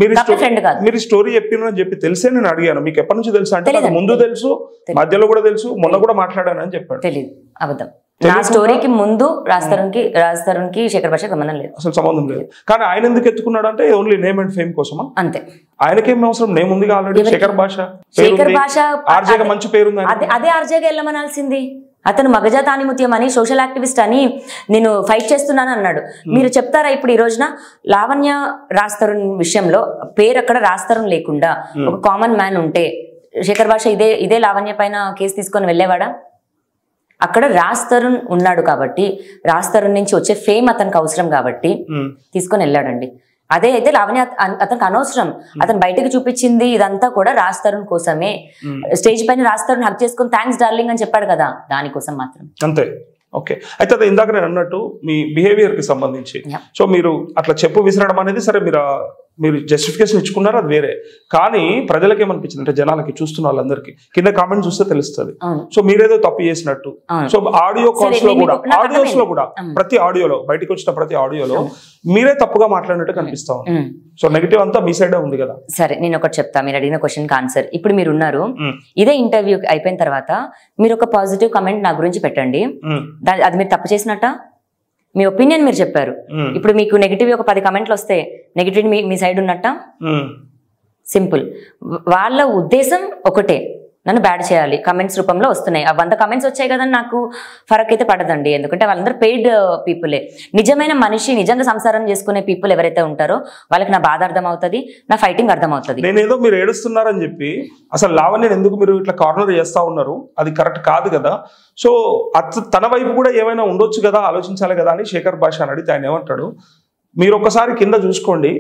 మీరు స్టోరీ చెప్పినని చెప్పి తెలిసే నేను అడిగాను, మీకు ఎప్పటి నుంచి తెలుసు అంటే నాకు ముందు తెలుసు, మధ్యలో కూడా తెలుసు, మొన్న కూడా మాట్లాడాను అని చెప్పాడు. తెలియదు, అబద్ధం. నా స్టోరీకి ముందు రాజ్ తరుణ్ కి శేఖర్ భాష సంబంధం లేదు, అసలు సంబంధం లేదు. కానీ ఆయన ఎందుకు ఎత్తుకున్నాడు అంటే ఓన్లీ నేమ్ అండ్ ఫేమ్ కోసమా? అంతే. ఆయనకేం అవసరం, నేమ్ ఉంది ఆల్రెడీ. శేఖర్ భాష ఆర్జేగా మంచి పేరుంది, అదే ఆర్జేగా వెళ్ళమనాల్సింది. అతను మగజాతానిముత్యం అని, సోషల్ యాక్టివిస్ట్ అని నేను ఫైట్ చేస్తున్నాను అన్నాడు. మీరు చెప్తారా ఇప్పుడు ఈ రోజున లావణ్య రాజ్ తరుణ్ విషయంలో పేరు అక్కడ రాజ్ తరుణ్ లేకుండా ఒక కామన్ మ్యాన్ ఉంటే శేఖర్ భాష ఇదే లావణ్య పైన కేసు తీసుకొని వెళ్ళేవాడా? అక్కడ రాజ్ తరుణ్ ఉన్నాడు కాబట్టి, రాజ్ తరుణ్ నుంచి వచ్చే ఫేమ్ అతనికి అవసరం కాబట్టి తీసుకొని వెళ్ళాడండి. అదే అయితే లావణ్య అతనికి అనవసరం. అతను బయటకు చూపించింది ఇదంతా కూడా రాజ్ తరుణ్ కోసమే. స్టేజ్ పైన రాజ్ తరుణ్ హక్ చేసుకుని థ్యాంక్స్ డార్లింగ్ అని చెప్పాడు కదా, దానికోసం మాత్రం. అంతే. ఓకే. అయితే అదే ఇందాక నేను అన్నట్టు మీ బిహేవియర్ కి సంబంధించి సో మీరు అట్లా చెప్పు విసరడం అనేది సరే, మీరు జస్టిఫికేషన్ ఇచ్చుకున్నారు, అది వేరే. కానీ ప్రజలకి ఏమనిపించింది అంటే జనాలకి, చూస్తున్న వాళ్ళందరికీ కింద కామెంట్ చూస్తే తెలుస్తుంది. సో మీరేదో తప్పు చేసినట్టు. సో ఆడియో కాల్స్ లో కూడా ప్రతి ఆడియోలో బయటకు వచ్చిన ప్రతి ఆడియోలో మీరే తప్పుగా మాట్లాడినట్టు కనిపిస్తా ఉంది. సో నెగిటివ్ అంతా మీ సైడే ఉంది కదా. సరే, నేను ఒకటి చెప్తా, మీరు అడిగిన క్వశ్చన్ కి ఆన్సర్. ఇప్పుడు మీరు ఉన్నారు, ఇదే ఇంటర్వ్యూ అయిపోయిన తర్వాత మీరు ఒక పాజిటివ్ కమెంట్ నా గురించి పెట్టండి, అది మీరు తప్పు చేసినట్ట? మీ ఒపీనియన్ మీరు చెప్పారు. ఇప్పుడు మీకు నెగిటివ్ ఒక 10 కమెంట్లు వస్తే నెగిటివ్ మీ సైడ్ ఉన్నట్ట? సింపుల్. వాళ్ళ ఉద్దేశం ఒకటే, నన్ను బ్యాడ్ చేయాలి. కమెంట్స్ రూపంలో వస్తున్నాయి. 100 కమెంట్స్ వచ్చాయి కదా, నాకు ఫరక్ అయితే పడదండి. ఎందుకంటే వాళ్ళందరూ పెయిడ్ పీపులే. నిజమైన మనిషి, నిజంగా సంసారం చేసుకునే పీపుల్ ఎవరైతే ఉంటారో వాళ్ళకి నా బాధ అర్థం అవుతుంది, నా ఫైటింగ్ అర్థం అవుతుంది. నేనేదో మీరు ఏడుస్తున్నారని చెప్పి అసలు లావణ్యని ఎందుకు మీరు ఇట్లా కార్నర్ చేస్తా ఉన్నారు, అది కరెక్ట్ కాదు కదా. సో తన వైపు కూడా ఏమైనా ఉండొచ్చు కదా, ఆలోచించాలి కదా అని శేఖర్ భాష అని అడిగితే ఆయన ఏమంటాడు, మీరు ఒక్కసారి కింద చూసుకోండి,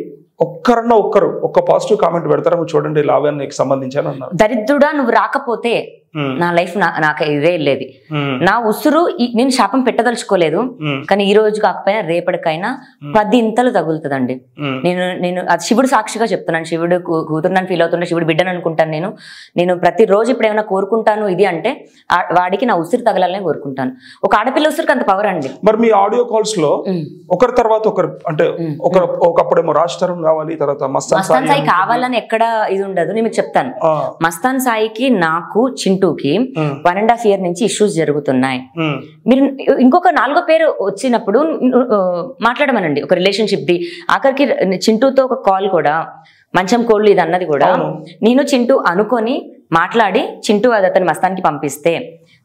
ఒక్క పాజిటివ్ కామెంట్ పెడతారా చూడండి లావణ్యకి సంబంధించి అని అన్నారు. దరిద్రుడా, నువ్వు రాకపోతే నా లైఫ్ నాకు ఇదే వెళ్ళేది. నా ఉసురు నేను శాపం పెట్టదలుచుకోలేదు, కానీ ఈ రోజు కాకపోయినా రేపటికైనా 10 ఇంతలు తగులుతుందండి. నేను అది శివుడు సాక్షిగా చెప్తున్నాను. శివుడు కూతురు నన్ను ఫీల్ అవుతుంటే శివుడు బిడ్డను అనుకుంటాను. నేను ప్రతిరోజు ఇప్పుడు ఏమైనా కోరుకుంటాను ఇది అంటే వాడికి నా ఉసురు తగలాలని కోరుకుంటాను. ఒక ఆడపిల్ల ఉసురుకి అంత పవర్ అండి. మరి మీ ఆడియో కాల్స్ లో ఒకరి తర్వాత ఒకరు అంటే ఒకప్పుడేమో రాజ్ తరుణ్ కావాలి, తర్వాత మస్తాన్ సాయి కావాలని ఎక్కడ ఇది ఉండదు. నేను మీకు చెప్తాను, మస్తాన్ సాయికి నాకు చింటూకి 1.5 year నుంచి ఇష్యూస్ జరుగుతున్నాయి. మీరు ఇంకొక 4వ పేరు వచ్చినప్పుడు మాట్లాడమనండి ఒక రిలేషన్షిప్ ది. ఆఖరికి చింటూతో ఒక కాల్ కూడా, మంచం కోళ్ళు ఇది అన్నది కూడా నేను చింటూ అనుకొని మాట్లాడి చింటూ అది అతని మస్తాన్కి పంపిస్తే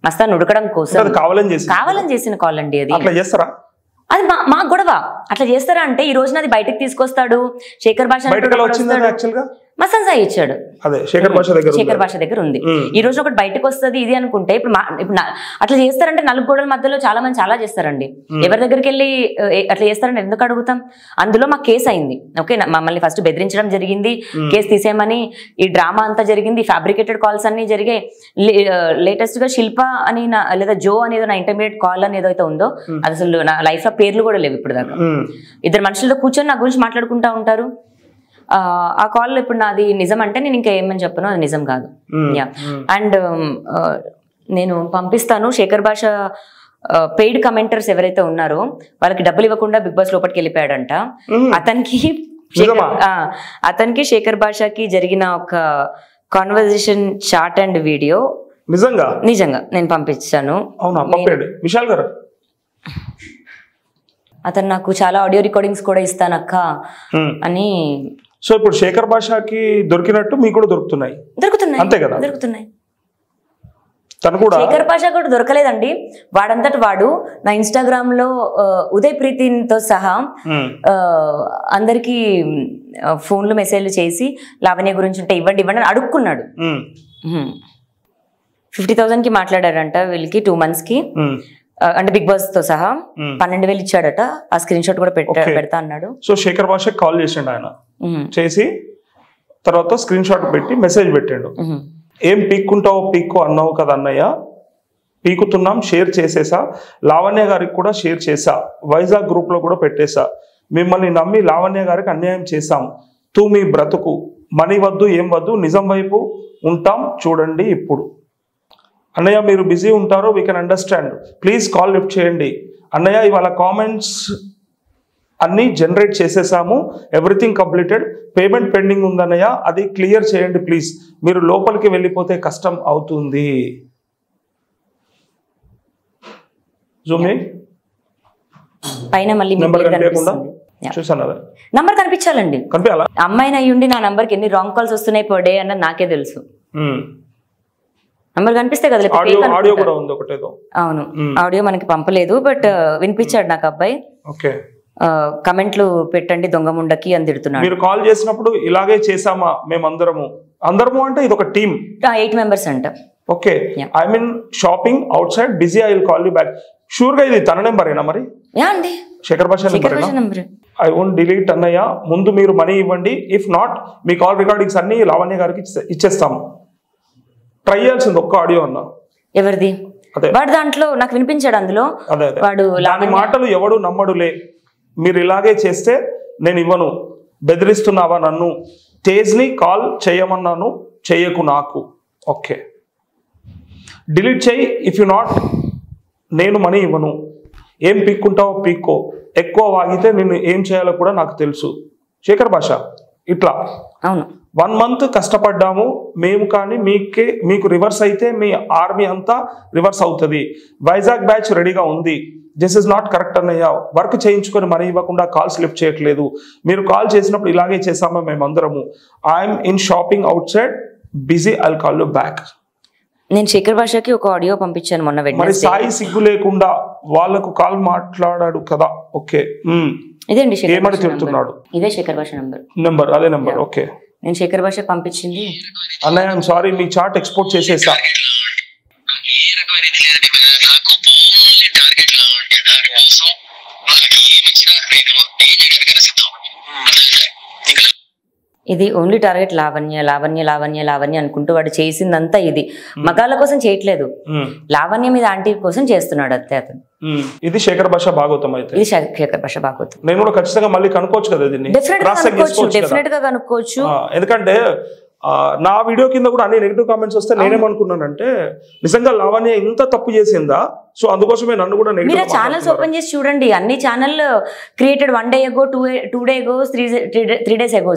మస్తాన్ ఉడకడం కోసం కావాలని చేసిన కాల్ అండి అది. అది మా గొడవ. అట్లా చేస్తారా అంటే ఈ రోజున అది బయటకు తీసుకొస్తాడు. శేఖర్ భాష మస్తాన్ సాయి ఇచ్చాడు, శేఖర్ భాష దగ్గర ఉంది. ఈ రోజు ఒకటి బయటకు వస్తుంది ఇది అనుకుంటే ఇప్పుడు అట్లా చేస్తారంటే 4 గోడల మధ్యలో చాలా మంది చాలా చేస్తారండి. ఎవరి దగ్గరికి వెళ్ళి అట్లా చేస్తారంటే ఎందుకు అడుగుతాం? అందులో మాకు కేసు అయింది. ఓకే, మమ్మల్ని ఫస్ట్ బెదిరించడం జరిగింది, కేసు తీసేయమని ఈ డ్రామా అంతా జరిగింది, ఫ్యాబ్రికేటెడ్ కాల్స్ అన్ని జరిగాయి. లేటెస్ట్ గా శిల్ప అని లేదా జో అనేది నా ఇంటర్మీడియట్ కాల్ అని ఏదైతే ఉందో అది అసలు నా లైఫ్ లో పేర్లు కూడా లేవు ఇప్పుడు దాకా. 2 మనుషులతో కూర్చొని నా గురించి మాట్లాడుకుంటా ఉంటారు. ఆ కాల్ ఇప్పుడు నాది నిజం అంటే నేను ఇంకా ఏమని చెప్పను, అది నిజం కాదు. అండ్ నేను పంపిస్తాను. శేఖర్ భాష పెయిడ్ కమెంటర్స్ ఎవరైతే ఉన్నారో వాళ్ళకి డబ్బులు ఇవ్వకుండా బిగ్ బాస్ లోపలికి వెళ్ళిపోయాడంట. అతనికి శేఖర్ భాషకి జరిగిన ఒక కాన్వర్జేషన్ చాట్ అండ్ వీడియో నిజంగా నేను పంపించాను. అతను నాకు చాలా ఆడియో రికార్డింగ్స్ కూడా ఇస్తానక్క అని. సో ఇప్పుడు శేఖర్ భాషకి దొరికినట్టు మీకు కూడా దొరుకుతున్నాయి, అంతే కదా? దొరుకుతున్నాయి. శేఖర్ భాష కూడా దొరకలేదండి. వాడంతటి వాడు నా ఇన్స్టాగ్రామ్ లో ఉదయ్ ప్రీతితో సహా అందరికి ఫోన్లు మెసేజ్లు చేసి లావణ్య గురించి ఉంటే ఇవ్వండి అని అడుక్కున్నాడు. 50,000 కి మాట్లాడారంట వీళ్ళకి 2 months కి. అంటే బిగ్ బాస్ తో సహా 12,000 ఇచ్చాడట. ఆ స్క్రీన్ షాట్ కూడా పెడతా అన్నాడు. సో శేఖర్ భాష కాల్ చేసిండు, ఆయన చేసి తర్వాత స్క్రీన్ షాట్ పెట్టి మెసేజ్ పెట్టాడు. ఏం పీక్కుంటావో పీక్కు అన్నావు కదా అన్నయ్య, పీకుతున్నాం, షేర్ చేసేసా, లావణ్య గారికి కూడా షేర్ చేసా, వైజాగ్ గ్రూప్ లో కూడా పెట్టేశా, మిమ్మల్ని నమ్మి లావణ్య గారికి అన్యాయం చేశాం, తూ మీ బ్రతుకు, మనీ వద్దు ఏం వద్దు, నిజం వైపు ఉంటాం చూడండి ఇప్పుడు. అన్నయ్య మీరు బిజీ ఉంటారో we can understand, please call lift చేయండి అన్నయ్య. ఇవాళ కామెంట్స్ అన్ని జనరేట్ చేసేసాము, ఎవ్రీథింగ్ కంప్లీటెడ్, పేమెంట్ పెండింగ్ ఉందన్నయ్య, అది క్లియర్ చేయండి ప్లీజ్, మీరు లోపలికి వెళ్ళిపోతే కష్టం అవుతుంది. జూమ్ పైన మళ్ళీ నెంబర్ కనిపించకుండా చూసాను, నంబర్ కనిపించాలండి. కనిపించాలా? అమ్మాయిని అయ్యుండి నా నంబర్కి ఎన్ని రాంగ్ కాల్స్ వస్తున్నాయి పర్ డే అన్నది నాకే తెలుసు. నంబర్ కనిపిస్తే కదా. ఆడియో కూడా ఉంది ఒకటేదో. అవును, ఆడియో మనకి పంపలేదు, బట్ వినిపించాడు నాకు అబ్బాయి. ఓకే, కమెంట్లు పెట్టండి దొంగముండకి అని తిడుతున్నాడు. మీరు కాల్ చేసినప్పుడు ఇలాగే చేసామా మేమందరము? అందరము అంటే ఇది ఒక టీమ్, 8 members అంట. Okay, I mean shopping out side busy, I will call you back. Sure గా ఇది తన నెంబరేనా మరి? అండి, శేఖర్ భాష నెంబర్. ఐ వోంట్ డిలీట్ అన్నయ్య, ముందు మీరు మనీ ఇవ్వండి, if not me call recordings అన్ని లావణ్య గారికి ఇచ్చేస్తాము. ట్రై చేయాల్సింది ఒక్క ఆడియో అన్న. ఎవరిది? వాడు దాంట్లో నాకు వినిపించాడు, అందులో వాడు దాని మాటలు ఎవడు నమ్మడులే, మీరు ఇలాగే చేస్తే నేను ఇవ్వను, బెదిరిస్తున్నావా నన్ను, తేజ్ని కాల్ చేయమన్నాను, చెయ్యకు నాకు. ఓకే, డిలీట్ చేయి, ఇఫ్ యు నాట్ నేను మనీ ఇవ్వను, ఏం పీక్కుంటావో పీక్కో, ఎక్కువ వాగితే నేను ఏం చేయాలో కూడా నాకు తెలుసు. శేఖర్ భాష ఇట్లా అవును 1 month కష్టపడ్డాము మేము, కానీ మీకు రివర్స్ అయితే మీ ఆర్మీ అంతా రివర్స్ అవుతుంది. వైజాగ్ బ్యాచ్ రెడీగా ఉంది, దిస్ ఇస్ నాట్ కరెక్ట్ అన్నయ్య, వర్క్ చేయించుకొని మనీ ఇవ్వకుండా కాల్స్ లిఫ్ట్ చేయట్లేదు, మీరు కాల్ చేసినప్పుడు ఇలాగే చేసామా మేమందరము, I'm in shopping out side busy, I'll call you back. నేను శేఖర్ భాషకి ఒక ఆడియో పంపించాను మొన్న. మరి సాయి సిగ్గు లేకుండా వాళ్ళకు కాల్ మాట్లాడాడు కదా. ఓకే, ఇదేండి ఏమని తిడుతున్నాడు? ఇదే శేఖర్ భాష నెంబర్, అదే నెంబర్. ఓకే, నేను శేఖర్ భాష పంపించింది. అన్నయ్య ఐఎమ్ సారీ, మీ చాట్ ఎక్స్పోర్ట్ చేసేసా. ఇది ఓన్లీ టార్గెట్ లావణ్య లావణ్య లావణ్య లావణ్య అనుకుంటూ వాడు చేసిందంతా ఇది మగాళ్ళ కోసం చేయట్లేదు, లావణ్య మీద ఆంటీ కోసం చేస్తున్నాడు అంతే అతను. ఇది శేఖర్ భాష భాగవతం. అయితే ఇది శేఖర్ భాష భాగవతం. నేను కూడా ఖచ్చితంగా మళ్ళీ కనుక్కోవచ్చు కదా దీన్ని, డెఫినెట్ గా కనుక్కోవచ్చు. ఎందుకంటే నా వీడియో కింద కూడా అన్ని నెగిటివ్ కామెంట్స్ వస్తే నేనేమనుకున్నానంటే నిజంగా లావణ్య ఇంత తప్పు చేసిందా, సో అందుకోసమే నన్ను కూడా మీరు ఛానల్స్ ఓపెన్ చేసి చూడండి, అన్ని channel created 1 day ago, 2 days ago, 3 days ago.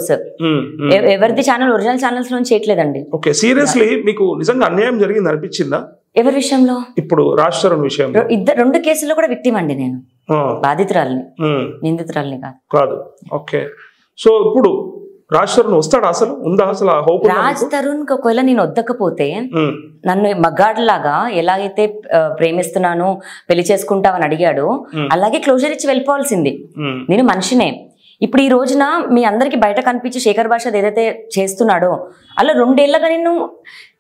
ఎవరిది ఛానల్ ఒరిజినల్ ఛానల్స్ నుంచి చేయట్లేదండి. ఓకే, సీరియస్లీ మీకు నిజంగా అన్యాయం జరిగింది అనిపించిందా? ఎవరి విషయంలో? ఇప్పుడు రాజ్ తరుణ్ విషయంలో. 2 కేసుల్లో కూడా విక్టిమ్ అండి నేను, బాధితురాలిని, నిందితురాలిని కాదు. ఓకే, సో ఇప్పుడు రాజ్ తరుణ్ వస్తాడు, అసలు ఉందా అసలు హోప్? రాజ్ తరుణ్ కి ఒకవేళ నేను వద్దకపోతే నన్ను మగాడ్లాగా ఎలాగైతే ప్రేమిస్తున్నాను పెళ్లి చేసుకుంటావని అడిగాడు అలాగే క్లోజర్ ఇచ్చి వెళ్ళిపోవాల్సింది. నేను మనిషినే. ఇప్పుడు ఈ రోజున మీ అందరికి బయట కనిపించి శేఖర్ భాష ఏదైతే చేస్తున్నాడో అలా 2 ఏళ్లుగా నేను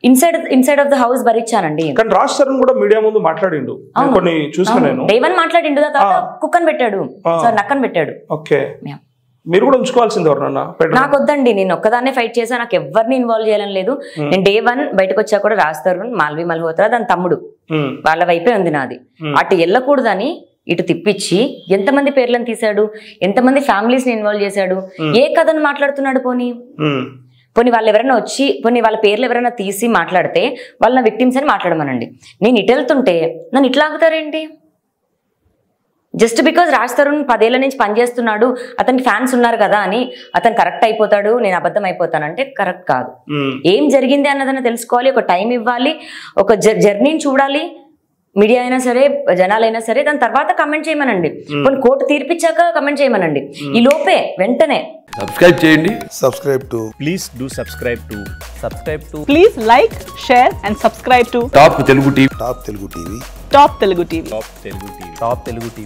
ఇన్సైడ్ ఆఫ్ ద హౌస్ భరించానండి. కానీ రాజ్ తరుణ్ కూడా మీడియా ముందు మాట్లాడిండు, కొన్ని చూసుకున్నాను. డే 1 మాట్లాడిండు, తర్వాత కుక్కని పెట్టాడు, నక్కని పెట్టాడు. ఓకే, మీరు కూడా ఉంచుకోవాల్సింది ఎవరన్నా? నాకు వద్దండి, నేను ఒక్కదాన్నే ఫైట్ చేశా, నాకు ఎవరిని ఇన్వాల్వ్ చేయాలని లేదు. నేను డే 1 బయటకు వచ్చా కూడా రాజ్ తరుణ్, మాల్వి మల్హోత్రా దాని తమ్ముడు వాళ్ళ వైపే ఉంది నాది. అటు వెళ్ళకూడదని ఇటు తిప్పించి ఎంతమంది పేర్లను తీశాడు, ఎంతమంది ఫ్యామిలీస్ ని ఇన్వాల్వ్ చేశాడు, ఏ కథను మాట్లాడుతున్నాడు. పోనీ వాళ్ళు ఎవరైనా వచ్చి వాళ్ళ పేర్లు ఎవరైనా తీసి మాట్లాడితే వాళ్ళ విక్టిమ్స్ అని మాట్లాడమనండి. నేను ఇటు వెళ్తుంటే నన్ను ఇట్లా ఆగుతారేంటి? జస్ట్ బికాజ్ రాజ్ తరుణ్ 10 ఏళ్ల నుంచి పనిచేస్తున్నాడు, అతనికి ఫ్యాన్స్ ఉన్నారు కదా అని అతను కరెక్ట్ అయిపోతాడు, నేను అబద్ధం అయిపోతానంటే కరెక్ట్ కాదు. ఏం జరిగింది అన్నదన్న తెలుసుకోవాలి, ఒక టైం ఇవ్వాలి, ఒక జర్నీని చూడాలి. మీడియా అయినా సరే జనాలైనా సరే దాని తర్వాత కమెంట్ చేయమనండి, కొన్ని కోర్టు తీర్పిచ్చాక కమెంట్ చేయమనండి. ఈ లోపే వెంటనే సబ్స్క్రైబ్ చేయండి. Please like, share and subscribe to top Telugu TV. Top Telugu TV.